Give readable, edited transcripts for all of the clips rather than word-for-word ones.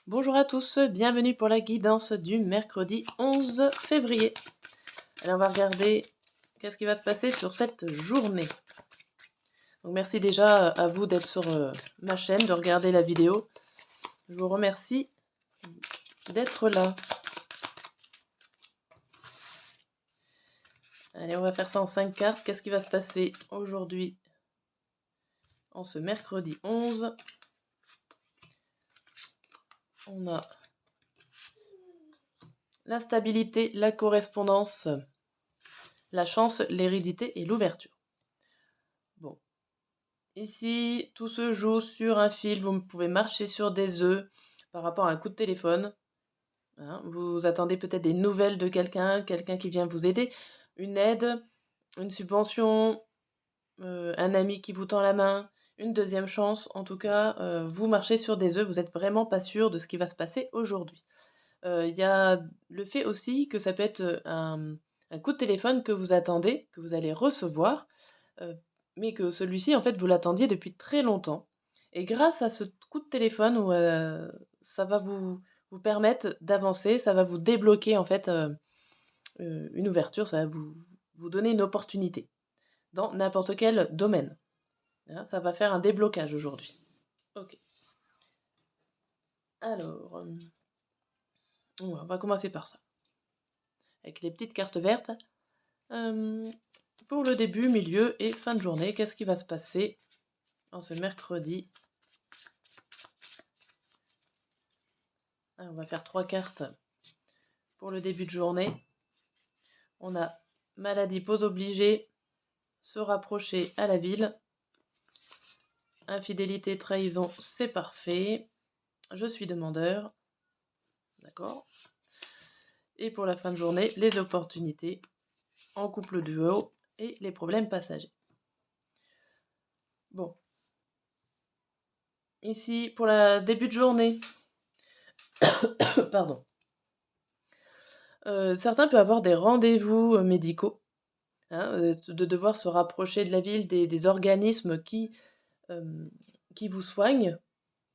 Bonjour à tous, bienvenue pour la guidance du mercredi 11 février. Allez, on va regarder qu'est-ce qui va se passer sur cette journée. Donc merci déjà à vous d'être sur ma chaîne, de regarder la vidéo. Je vous remercie d'être là. Allez, on va faire ça en 5 cartes. Qu'est-ce qui va se passer aujourd'hui en ce mercredi 11? On a la stabilité, la correspondance, la chance, l'hérédité et l'ouverture. Bon. Ici, tout se joue sur un fil, vous pouvez marcher sur des œufs par rapport à un coup de téléphone. Hein. Vous attendez peut-être des nouvelles de quelqu'un qui vient vous aider, une aide, une subvention, un ami qui vous tend la main, une deuxième chance. En tout cas, vous marchez sur des œufs, vous n'êtes vraiment pas sûr de ce qui va se passer aujourd'hui. Il y a le fait aussi que ça peut être un coup de téléphone que vous attendez, que vous allez recevoir, mais que celui-ci, en fait, vous l'attendiez depuis très longtemps et grâce à ce coup de téléphone où, ça va vous permettre d'avancer, ça va vous débloquer, en fait, une ouverture, ça va vous donner une opportunité dans n'importe quel domaine, hein. Ça va faire un déblocage aujourd'hui. OK. Alors, on va commencer par ça, avec les petites cartes vertes. Hem, pour le début, milieu et fin de journée, qu'est-ce qui va se passer en ce mercredi? On va faire 3 cartes pour le début de journée. On a maladie, pause obligée, se rapprocher à la ville. Infidélité, trahison, c'est parfait. Je suis demandeur. D'accord. Et pour la fin de journée, les opportunités en couple duo et les problèmes passagers. Bon. Ici, pour la début de journée, pardon. Certains peuvent avoir des rendez-vous médicaux, hein, de devoir se rapprocher de la ville, des organismes qui vous soignent,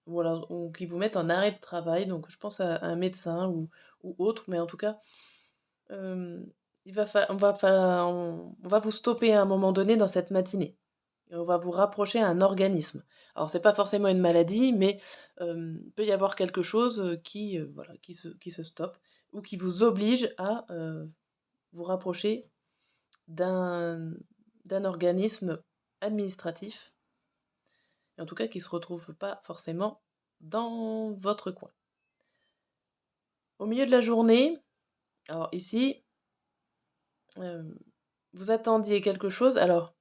ou qui vous mettent en arrêt de travail. Donc je pense à un médecin ou autre, mais en tout cas, hem, on va vous stopper à un moment donné dans cette matinée et on va vous rapprocher à un organisme. Alors c'est pas forcément une maladie, mais peut y avoir quelque chose, voilà, qui se stoppe ou qui vous oblige à, vous rapprocher d'un d'un organisme administratif, et en tout cas qui ne se retrouve pas forcément dans votre coin. Au milieu de la journée, alors ici, hem, vous attendiez quelque chose, alors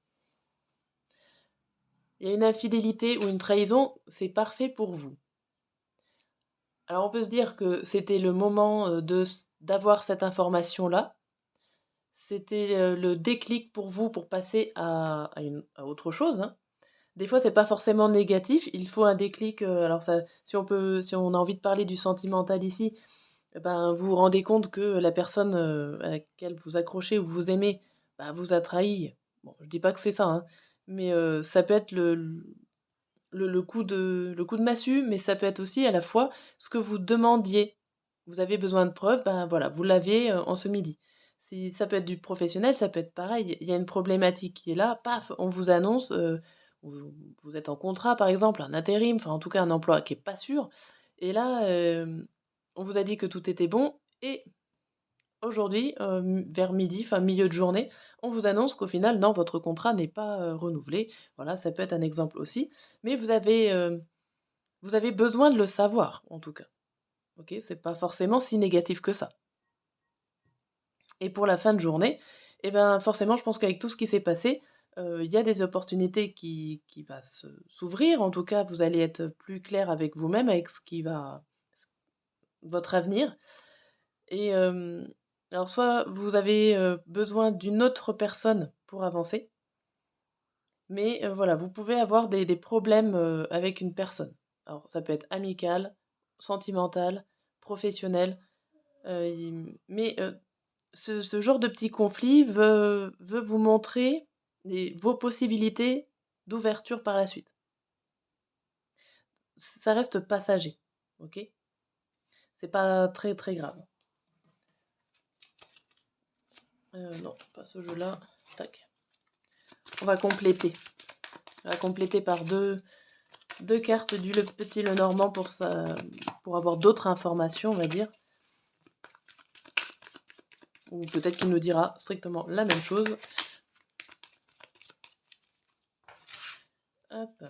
il y a une infidélité ou une trahison, c'est parfait pour vous. Alors on peut se dire que c'était le moment, d'avoir cette information-là. C'était, le déclic pour vous pour passer à autre chose, hein. Des fois, c'est pas forcément négatif, il faut un déclic, alors ça si on a envie de parler du sentimental ici, eh ben, vous vous rendez compte que la personne, à laquelle vous accrochez ou vous aimez, bah, vous a trahi. Bon, je dis pas que c'est ça, hein, mais ça peut être le coup de massue, mais ça peut être aussi à la fois ce que vous demandiez. Vous avez besoin de preuves, ben, voilà, vous l'aviez, en ce midi. Si ça peut être du professionnel, ça peut être pareil. Il y a une problématique qui est là, paf, on vous annonce, vous êtes en contrat par exemple, un intérim, enfin en tout cas un emploi qui est pas sûr et là, on vous a dit que tout était bon et aujourd'hui, vers midi, enfin milieu de journée, on vous annonce qu'au final, non, votre contrat n'est pas, renouvelé. Voilà, ça peut être un exemple aussi, mais vous avez besoin de le savoir, en tout cas. OK? C'est pas forcément si négatif que ça et pour la fin de journée, et ben, forcément, je pense qu'avec tout ce qui s'est passé, il y a des opportunités qui va s'ouvrir. En tout cas, vous allez être plus clair avec vous-même, avec votre avenir. Et alors soit vous avez, besoin d'une autre personne pour avancer, mais voilà, vous pouvez avoir des problèmes, avec une personne. Alors ça peut être amical, sentimental, professionnel, mais ce genre de petit conflit veut vous montrer vos possibilités d'ouverture par la suite. Ça reste passager, OK? c'est pas très très grave. Non, pas ce jeu-là. Tac. On va compléter. On va compléter par deux cartes du Le Petit Lenormand pour avoir d'autres informations, on va dire. Ou peut-être qu'il nous dira strictement la même chose. Hop.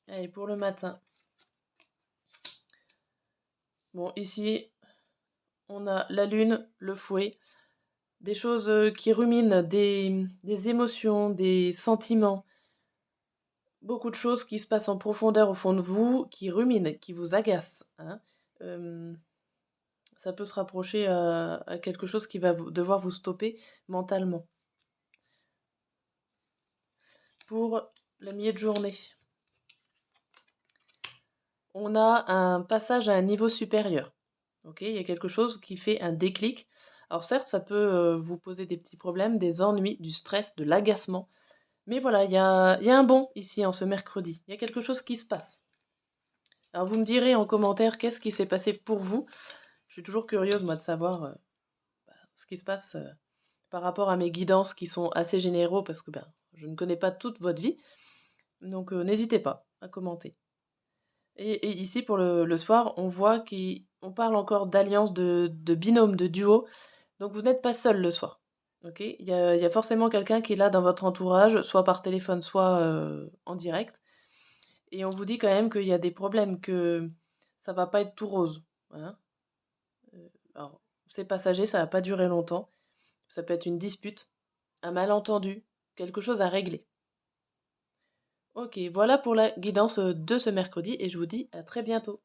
Allez, pour le matin. Bon, ici, on a la lune, le fouet, des choses qui ruminent, des émotions, des sentiments, beaucoup de choses qui se passent en profondeur au fond de vous, qui ruminent, qui vous agacent, hein. Ça peut se rapprocher à quelque chose qui va devoir vous stopper mentalement. Pour le milieu de journée, on a un passage à un niveau supérieur. Ok, il y a quelque chose qui fait un déclic. Alors certes, ça peut vous poser des petits problèmes, des ennuis, du stress, de l'agacement. Mais voilà, il y a un bond ici en ce mercredi. Il y a quelque chose qui se passe. Alors vous me direz en commentaire qu'est-ce qui s'est passé pour vous. Je suis toujours curieuse, moi, de savoir ce qui se passe par rapport à mes guidances qui sont assez généraux parce que je ne connais pas toute votre vie. Donc n'hésitez pas à commenter. Et ici, pour le soir, on voit qu'on parle encore d'alliance, de binôme, de duo. Donc vous n'êtes pas seul le soir. Ok, il y a forcément quelqu'un qui est là dans votre entourage, soit par téléphone, soit en direct. Et on vous dit quand même qu'il y a des problèmes, que ça va pas être tout rose. Hein. Alors, c'est passager, ça va pas durer longtemps. Ça peut être une dispute, un malentendu, quelque chose à régler. Ok, voilà pour la guidance de ce mercredi et je vous dis à très bientôt.